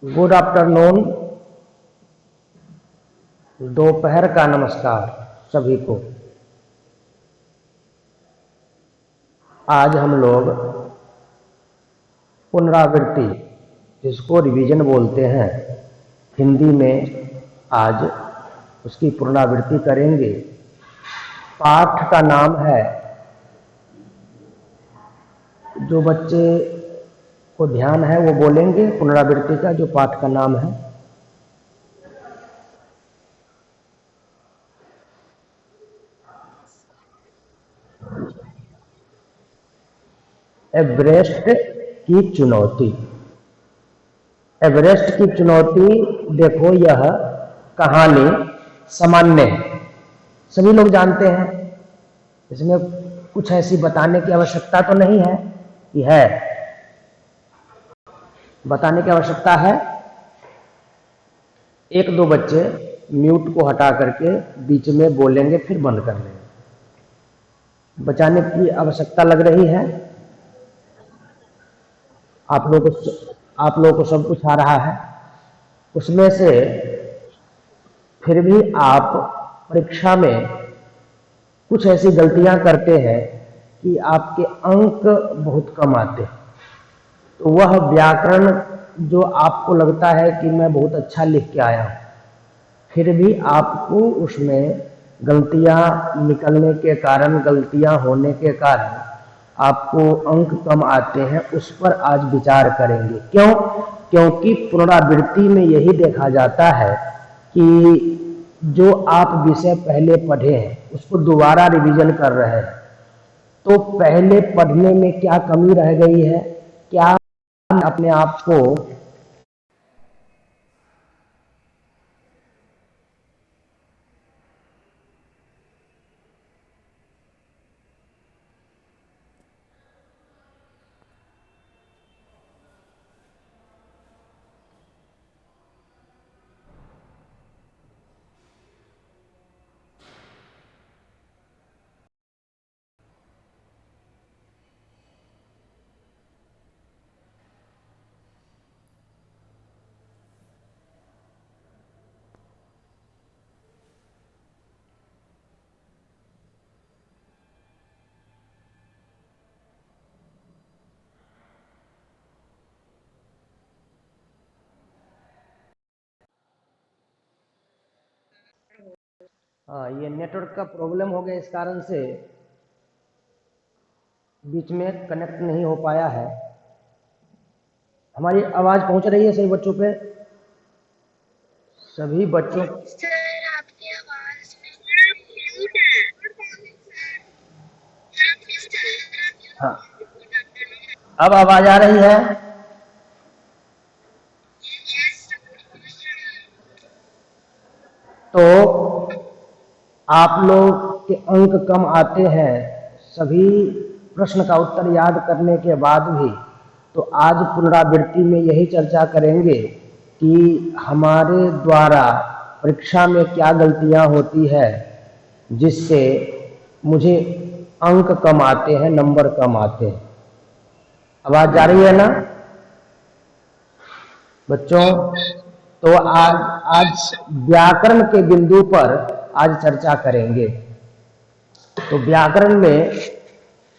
Good afternoon, दोपहर का नमस्कार सभी को। आज हम लोग पुनरावृत्ति, जिसको रिवीजन बोलते हैं हिंदी में, आज उसकी पुनरावृत्ति करेंगे। पाठ का नाम है, जो बच्चे को ध्यान है वो बोलेंगे पुनरावृत्ति का जो पाठ का नाम है। एवरेस्ट की चुनौती। एवरेस्ट की चुनौती, देखो यह कहानी सामान्य है, सभी लोग जानते हैं, इसमें कुछ ऐसी बताने की आवश्यकता तो नहीं है कि है, बताने की आवश्यकता है। एक दो बच्चे म्यूट को हटा करके बीच में बोलेंगे, फिर बंद कर लेंगे। बचाने की आवश्यकता लग रही है। आप लोगों को सब कुछ आ रहा है, उसमें से फिर भी आप परीक्षा में कुछ ऐसी गलतियां करते हैं कि आपके अंक बहुत कम आते हैं। तो वह व्याकरण जो आपको लगता है कि मैं बहुत अच्छा लिख के आया हूं, फिर भी आपको उसमें गलतियां निकलने के कारण, गलतियां होने के कारण आपको अंक कम आते हैं, उस पर आज विचार करेंगे। क्यों? क्योंकि पुनरावृत्ति में यही देखा जाता है कि जो आप विषय पहले पढ़े हैं उसको दोबारा रिवीजन कर रहे हैं, तो पहले पढ़ने में क्या कमी रह गई है, क्या अपने आप को ये नेटवर्क का प्रॉब्लम हो गया, इस कारण से बीच में कनेक्ट नहीं हो पाया है। हमारी आवाज पहुंच रही है सभी बच्चों पे? सभी बच्चों सर, आपकी आवाज हाँ, अब आवाज आ रही है? तो आप लोग के अंक कम आते हैं, सभी प्रश्न का उत्तर याद करने के बाद भी। तो आज पुनरावृत्ति में यही चर्चा करेंगे कि हमारे द्वारा परीक्षा में क्या गलतियां होती है जिससे मुझे अंक कम आते हैं, नंबर कम आते हैं। आवाज जा रही है ना बच्चों? तो आज व्याकरण के बिंदु पर आज चर्चा करेंगे। तो व्याकरण में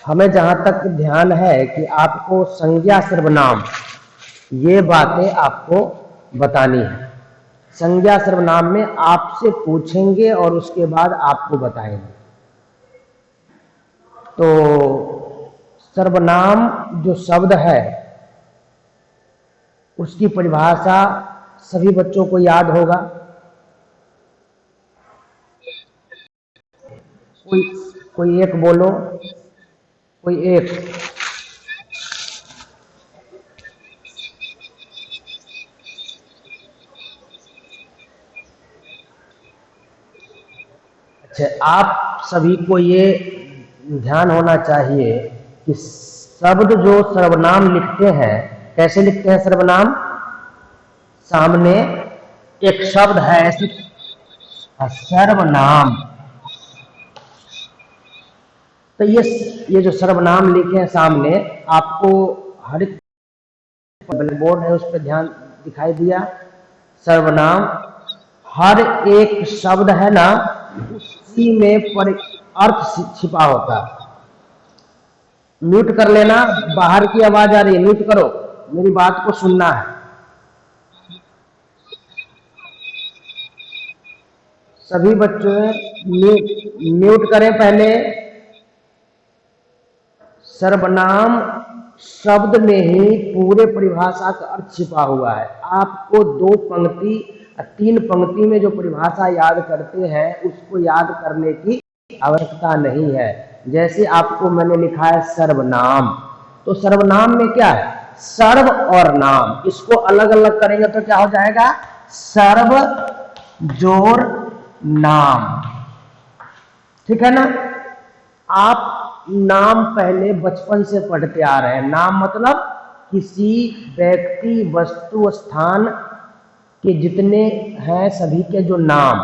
हमें जहां तक ध्यान है कि आपको संज्ञा सर्वनाम, ये बातें आपको बतानी है। संज्ञा सर्वनाम में आपसे पूछेंगे और उसके बाद आपको बताएंगे। तो सर्वनाम जो शब्द है उसकी परिभाषा सभी बच्चों को याद होगा। कोई कोई एक बोलो, कोई एक। अच्छा, आप सभी को ये ध्यान होना चाहिए कि शब्द जो सर्वनाम लिखते हैं, कैसे लिखते हैं सर्वनाम? सामने एक शब्द है ऐसे, सर्वनाम। तो ये जो सर्वनाम लिखे हैं सामने, आपको हर एक ब्लैक बोर्ड है उस पर ध्यान दिखाई दिया। सर्वनाम हर एक शब्द है ना, उसी में अर्थ छिपा होता है। म्यूट कर लेना, बाहर की आवाज आ रही है, म्यूट करो, मेरी बात को सुनना है। सभी बच्चों म्यूट करें पहले। सर्वनाम शब्द में ही पूरे परिभाषा का अर्थ छिपा हुआ है। आपको 2 पंक्ति 3 पंक्ति में जो परिभाषा याद करते हैं उसको याद करने की आवश्यकता नहीं है। जैसे आपको मैंने लिखा है सर्वनाम, तो सर्वनाम में क्या है, सर्व और नाम, इसको अलग अलग करेंगे तो क्या हो जाएगा, सर्व जोर नाम। ठीक है ना। आप नाम पहले बचपन से पढ़ते आ रहे हैं। नाम मतलब किसी व्यक्ति, वस्तु, स्थान के जितने हैं सभी के जो नाम,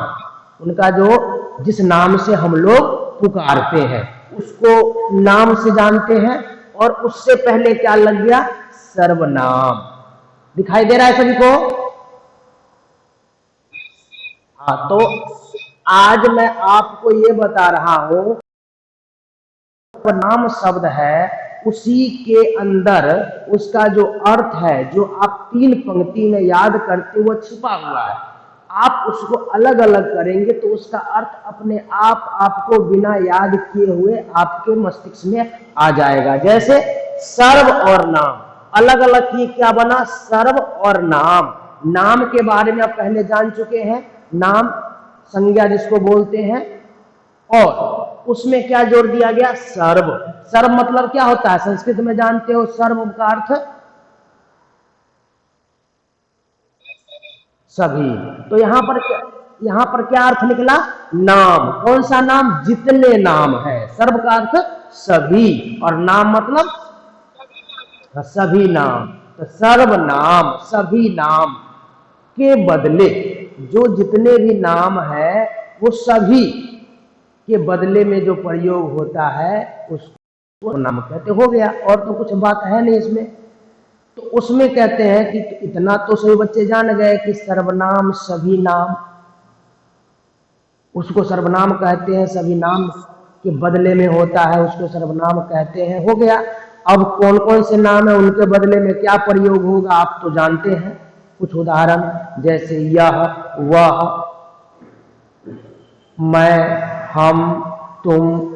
उनका जो जिस नाम से हम लोग पुकारते हैं उसको नाम से जानते हैं। और उससे पहले क्या लग गया, सर्वनाम। दिखाई दे रहा है सभी को? हाँ, तो आज मैं आपको ये बता रहा हूं, नाम शब्द है उसी के अंदर उसका जो अर्थ है, जो आप 3 पंक्ति में याद करते वो छिपा हुआ है। आप उसको अलग अलग करेंगे तो उसका अर्थ अपने आप आपको बिना याद किए हुए आपके मस्तिष्क में आ जाएगा। जैसे सर्व और नाम अलग अलग किए, क्या बना, सर्व और नाम। नाम के बारे में आप पहले जान चुके हैं, नाम संज्ञा जिसको बोलते हैं, और उसमें क्या जोड़ दिया गया, सर्व। सर्व मतलब क्या होता है, संस्कृत में जानते हो सर्व का अर्थ सभी। तो यहां पर क्या अर्थ निकला, नाम। कौन सा नाम, जितने नाम है। सर्व का अर्थ सभी और नाम मतलब सभी नाम। तो सर्वनाम सभी नाम के बदले जो जितने भी नाम है वो सभी के बदले में जो प्रयोग होता है उसको नाम कहते। हो गया, और तो कुछ बात है नहीं इसमें। तो उसमें कहते हैं कि इतना तो सभी बच्चे जान गए कि सर्वनाम सभी नाम, उसको सर्वनाम कहते हैं, सभी नाम के बदले में होता है उसको सर्वनाम कहते हैं। हो गया। अब कौन कौन से नाम है, उनके बदले में क्या प्रयोग होगा आप तो जानते हैं। कुछ उदाहरण, जैसे यह, वह, मैं, हम, तुम,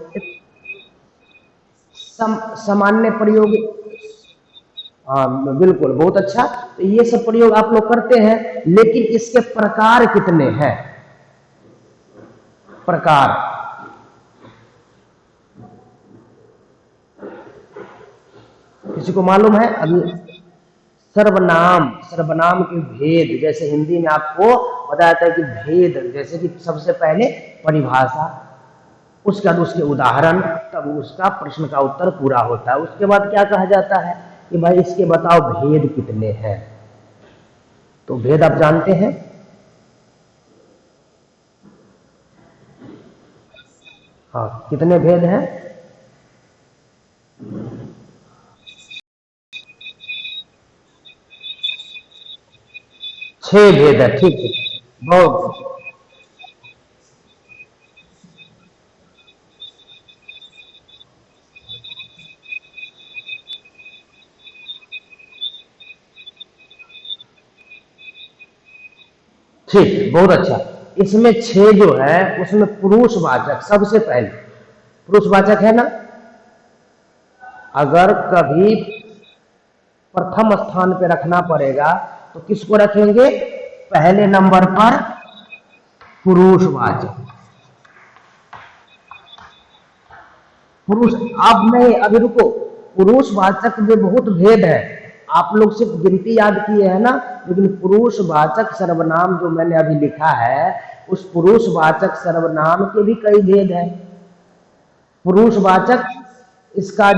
सामान्य प्रयोग। हाँ बिल्कुल, बहुत अच्छा। तो ये सब प्रयोग आप लोग करते हैं, लेकिन इसके प्रकार कितने हैं, प्रकार। किसी को मालूम है? अभी सर्वनाम, सर्वनाम के भेद, जैसे हिंदी में आपको बताया था कि भेद, जैसे कि सबसे पहले परिभाषा, उसके बाद उसके उदाहरण, तब उसका प्रश्न का उत्तर पूरा होता है। उसके बाद क्या कहा जाता है कि भाई इसके बताओ भेद कितने हैं। तो भेद आप जानते हैं, हाँ, कितने भेद हैं? 6 भेद है। ठीक है, बहुत ठीक, बहुत अच्छा। इसमें 6 जो है उसमें पुरुषवाचक सबसे पहले, पुरुषवाचक है ना। अगर कभी प्रथम स्थान पे रखना पड़ेगा तो किसको रखेंगे, पहले नंबर पर पुरुषवाचक। पुरुष, अब नहीं, अभी रुको, पुरुषवाचक में बहुत भेद है। आप लोग सिर्फ गिनती याद किए हैं ना, लेकिन पुरुषवाचक सर्वनाम जो मैंने अभी लिखा है उस पुरुषवाचक सर्वनाम के भी कई भेद हैं। पुरुषवाचक, इसका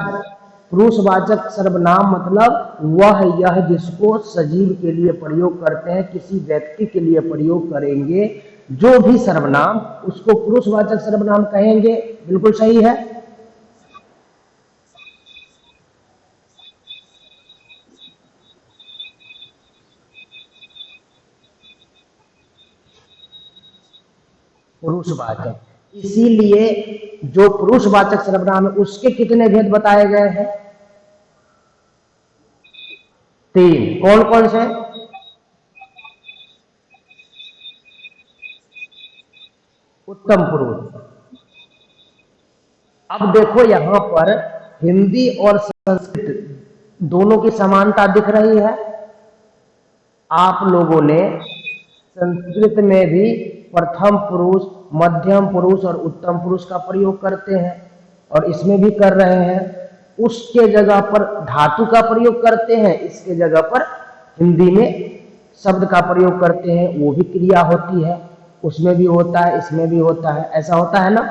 पुरुषवाचक सर्वनाम मतलब वह यह जिसको सजीव के लिए प्रयोग करते हैं, किसी व्यक्ति के लिए प्रयोग करेंगे जो भी सर्वनाम, उसको पुरुषवाचक सर्वनाम कहेंगे। बिल्कुल सही है। पुरुषवाचक। इसीलिए जो पुरुषवाचक सर्वनाम है उसके कितने भेद बताए गए हैं? 3। कौन कौन से? उत्तम पुरुष। अब देखो यहां पर हिंदी और संस्कृत दोनों की समानता दिख रही है। आप लोगों ने संस्कृत में भी प्रथम पुरुष, मध्यम पुरुष और उत्तम पुरुष का प्रयोग करते हैं और इसमें भी कर रहे हैं। उसके जगह पर धातु का प्रयोग करते हैं, इसके जगह पर हिंदी में शब्द का प्रयोग करते हैं। वो भी क्रिया होती है, उसमें भी होता है, इसमें भी होता है, ऐसा होता है ना।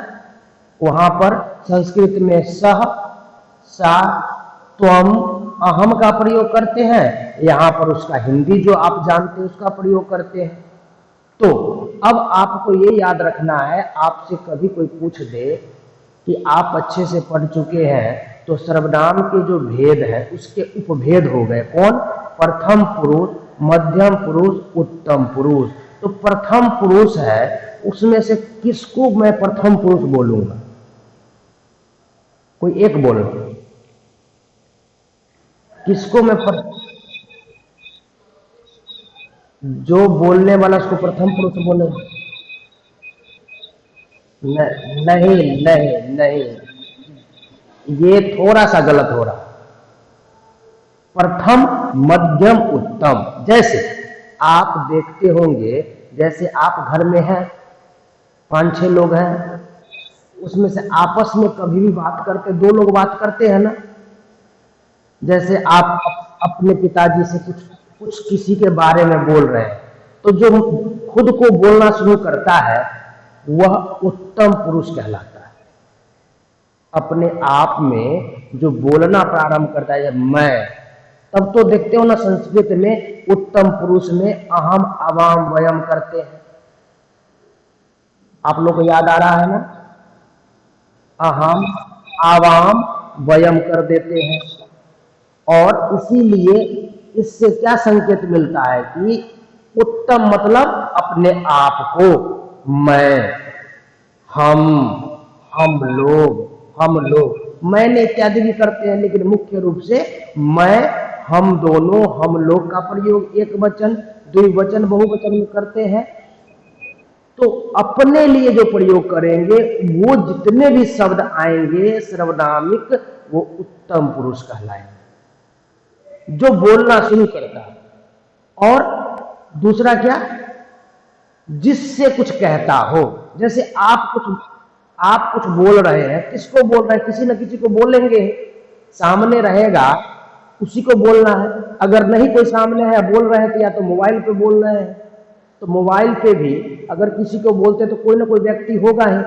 वहां पर संस्कृत में सह, सा, त्वम, अहम का प्रयोग करते हैं, यहां पर उसका हिंदी जो आप जानते हैं उसका प्रयोग करते हैं। तो अब आपको ये याद रखना है, आपसे कभी कोई पूछ दे कि आप अच्छे से पढ़ चुके हैं तो सर्वनाम के जो भेद है उसके उपभेद हो गए। कौन? प्रथम पुरुष, मध्यम पुरुष, उत्तम पुरुष। तो प्रथम पुरुष है, उसमें से किसको मैं प्रथम पुरुष बोलूंगा? कोई एक बोलो, किसको मैं जो बोलने वाला उसको प्रथम पुरुष बोले? नहीं नहीं नहीं, ये थोड़ा सा गलत हो रहा। प्रथम, मध्यम, उत्तम। जैसे आप देखते होंगे, जैसे आप घर में हैं, 5-6 लोग हैं, उसमें से आपस में कभी भी बात करते, 2 लोग बात करते हैं ना। जैसे आप अपने पिताजी से कुछ किसी के बारे में बोल रहे हैं, तो जो खुद को बोलना शुरू करता है वह उत्तम पुरुष कहलाता है। अपने आप में जो बोलना प्रारंभ करता है, मैं, तब तो देखते हो ना संस्कृत में उत्तम पुरुष में अहम, अवाम, वयम करते हैं। आप लोग को याद आ रहा है ना? अहम, आवाम, वयम कर देते हैं। और इसीलिए इससे क्या संकेत मिलता है कि उत्तम मतलब अपने आप को, मैं, हम लोग, मैंने इत्यादि भी करते हैं, लेकिन मुख्य रूप से मैं, हम दोनों, हम लोग का प्रयोग एक वचन, द्विवचन, बहुवचन में करते हैं। तो अपने लिए जो प्रयोग करेंगे वो जितने भी शब्द आएंगे सर्वनामिक, वो उत्तम पुरुष कहलाएंगे, जो बोलना शुरू करता है। और दूसरा क्या? जिससे कुछ कहता हो। जैसे आप कुछ बोल रहे हैं, किसको बोल रहे हैं? किसी न किसी को बोलेंगे, सामने रहेगा उसी को बोलना है। अगर नहीं कोई सामने है, बोल रहे हैं, तो या तो मोबाइल पे बोल रहे हैं, तो मोबाइल पे भी अगर किसी को बोलते हैं तो कोई ना कोई व्यक्ति होगा ही।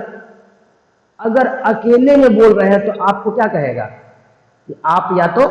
अगर अकेले में बोल रहे हैं तो आपको क्या कहेगा कि आप या तो